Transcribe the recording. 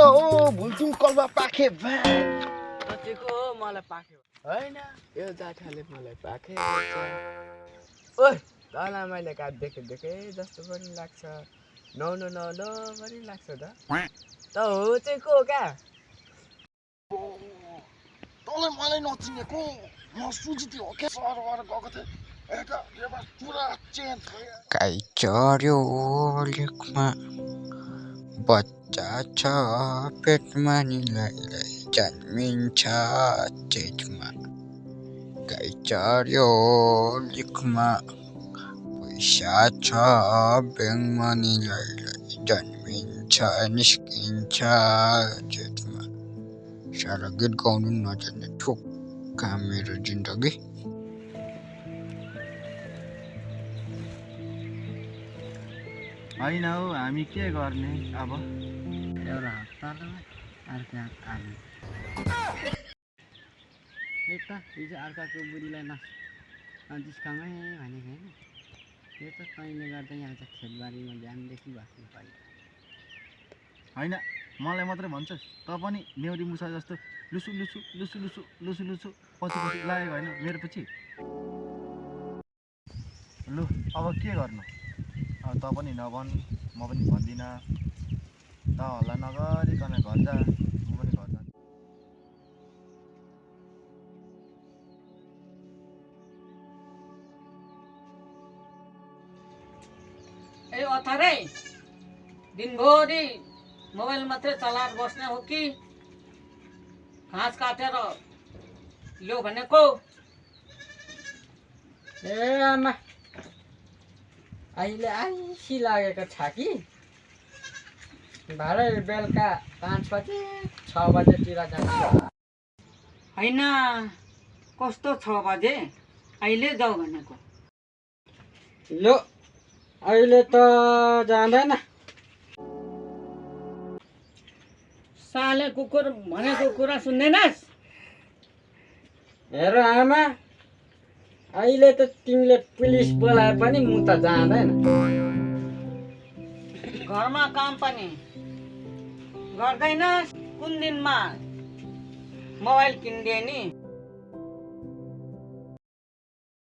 हो भुल्चुङ कल्पा पाखे भ्याट कतिको मलाई पाक्यो होइन यो जाठाले मलाई पाखे ओइ तँलाई मैले काट्दै देखेँ जस्तो पनि लाग्छ नौ पनि लाग्छ त हो चाहिँ को क्या तँलाई मलाई नचिनेको म सुजित हो क्या सहरबाट गएको थिएँ यता पुरा चेन्ज भयो गाई चढ्यो लेखमा बच्चा छ पेटमा निलाई जन्मिन्छ चेतमा गाई चढ्यो लेखमा पैसा छ ब्याङ्कमा निलाई जन्मिन्छ निस्किन्छ चेतमा सारा गीत गाउनु नजान्ने ठोक्का मेरो जिन्दगी होइन हौ हामी के गर्ने अब एउटा हस्तालमा अर्को आलु त हिजो अर्काको बुढीलाई नजिस्कामै भनेको होइन यो त तैँले गर्दा यहाँ चाहिँ खेतबारीमा बिहानदेखि बस्नु पर्यो होइन मलाई मात्रै भन्छस् त पनि नेउरी मुसा जस्तो लुसु लुसु लुसु लुसु लुसु लुसु पछि पछि लागेको होइन मेरो पछि लु अब के गर्नु अब त पनि नभन् म पनि भन्दिनँ त हल्ला नगरिकन घर जा म पनि घर जान्छु ए अथरै दिनभरि मोबाइल मात्रै चलाएर बस्ने हो कि घाँस काटेर ल्याऊ भनेको ए आमा अहिले आइसी लागेको छ कि भरे बेलुका 5 बजे 6 बजेतिर जान्छ होइन कस्तो 6 बजे अहिले जाऊ भनेको लो अहिले त जाँदैन साले कुकुर भनेको कुरा सुन्दैनस् हेर आमा अहिले त तिमीले पुलिस बोलाए पनि म त जाँदैन घरमा काम पनि गर्दैनस् कुन दिनमा मोबाइल किनिदिए नि